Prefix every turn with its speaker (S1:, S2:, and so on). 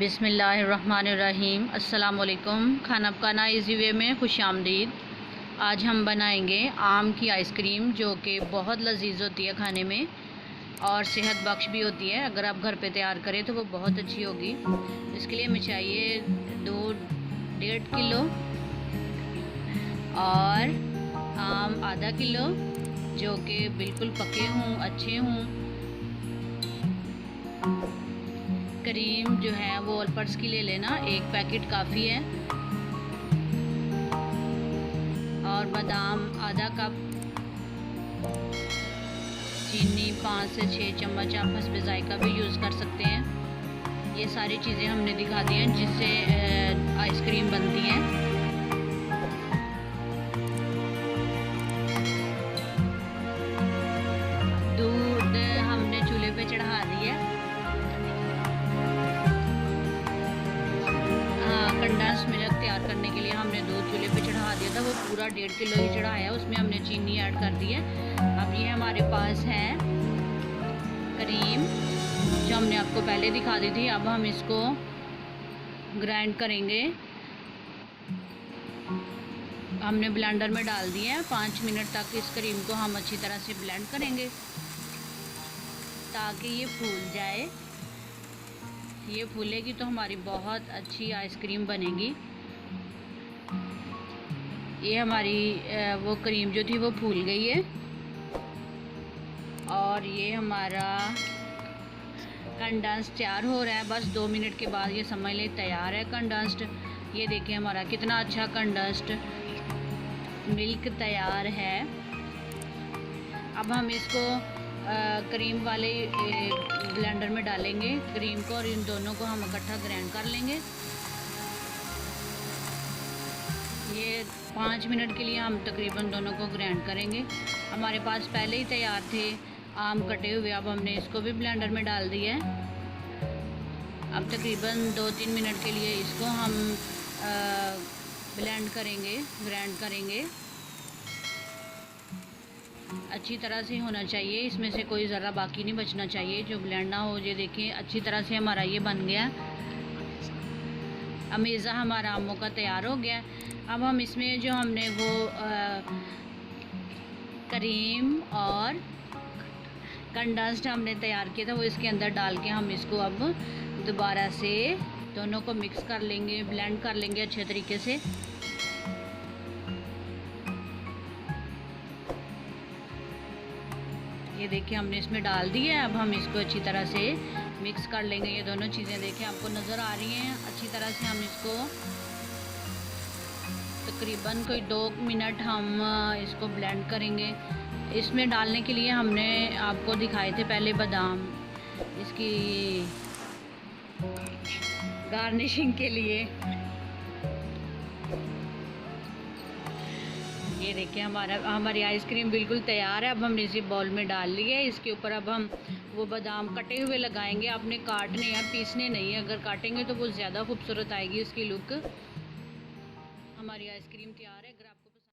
S1: बिस्मिल्लाहिर्रहमानिर्रहीम। अस्सलाम वालेकुम। खाना पकाना इजी वे में खुशामदीद। आज हम बनाएंगे आम की आइसक्रीम, जो कि बहुत लजीज होती है खाने में और सेहत बख्श भी होती है। अगर आप घर पे तैयार करें तो वो बहुत अच्छी होगी। इसके लिए हमें चाहिए 2-1.5 किलो और आम आधा किलो, जो कि बिल्कुल पके हों, अच्छे हों। क्रीम जो है वो ऑल पर्स की ले लेना, 1 पैकेट काफ़ी है। और बादाम आधा कप, चीनी 5 से 6 चम्मच, आप हस्बे जायका भी यूज़ कर सकते हैं। ये सारी चीज़ें हमने दिखा दी हैं जिससे आइसक्रीम बनती है। दूध हमने चूल्हे पे चढ़ा दिया। कंडेंस मिल्क तैयार करने के लिए हमने दूध चूल्हे पे चढ़ा दिया था। वो पूरा 1.5 किलो ही चढ़ाया, उसमें हमने चीनी ऐड कर दी है। अब ये हमारे पास है क्रीम, जो हमने आपको पहले दिखा दी थी। अब हम इसको ग्राइंड करेंगे। हमने ब्लेंडर में डाल दिया है। 5 मिनट तक इस क्रीम को हम अच्छी तरह से ब्लेंड करेंगे ताकि ये फूल जाए। ये फूलेगी तो हमारी बहुत अच्छी आइसक्रीम बनेगी। ये हमारी वो क्रीम जो थी वो फूल गई है और ये हमारा कंडेंस तैयार हो रहा है। बस 2 मिनट के बाद ये समझ लें तैयार है कंडेंस्ड। ये देखिए हमारा कितना अच्छा कंडेंस्ड मिल्क तैयार है। अब हम इसको क्रीम वाले ब्लेंडर में डालेंगे क्रीम को, और इन दोनों को हम इकट्ठा ग्राइंड कर लेंगे। ये 5 मिनट के लिए हम तकरीबन दोनों को ग्राइंड करेंगे। हमारे पास पहले ही तैयार थे आम कटे हुए। अब हमने इसको भी ब्लेंडर में डाल दिया है। अब तकरीबन 2-3 मिनट के लिए इसको हम ब्लेंड करेंगे, ग्राइंड करेंगे। अच्छी तरह से होना चाहिए, इसमें से कोई ज़रा बाकी नहीं बचना चाहिए जो ब्लेंड ना हो। ये देखिए अच्छी तरह से हमारा ये बन गया। अमेज़ा हमारा आमों का तैयार हो गया। अब हम इसमें जो हमने वो क्रीम और कंडेंस्ड हमने तैयार किया था वो इसके अंदर डाल के हम इसको अब दोबारा से दोनों को मिक्स कर लेंगे, ब्लेंड कर लेंगे अच्छे तरीके से। ये देखिए हमने इसमें डाल दिया है। अब हम इसको अच्छी तरह से मिक्स कर लेंगे। ये दोनों चीज़ें देखिए आपको नज़र आ रही हैं। अच्छी तरह से हम इसको तकरीबन कोई 2 मिनट हम इसको ब्लेंड करेंगे। इसमें डालने के लिए हमने आपको दिखाए थे पहले बादाम, इसकी गार्निशिंग के लिए। ये देखिए हमारी आइसक्रीम बिल्कुल तैयार है। अब हमने इसे बाउल में डाल लिया है। इसके ऊपर अब हम वो बादाम कटे हुए लगाएंगे। आपने काटने हैं, पीसने नहीं है। अगर काटेंगे तो वो ज़्यादा खूबसूरत आएगी उसकी लुक। हमारी आइसक्रीम तैयार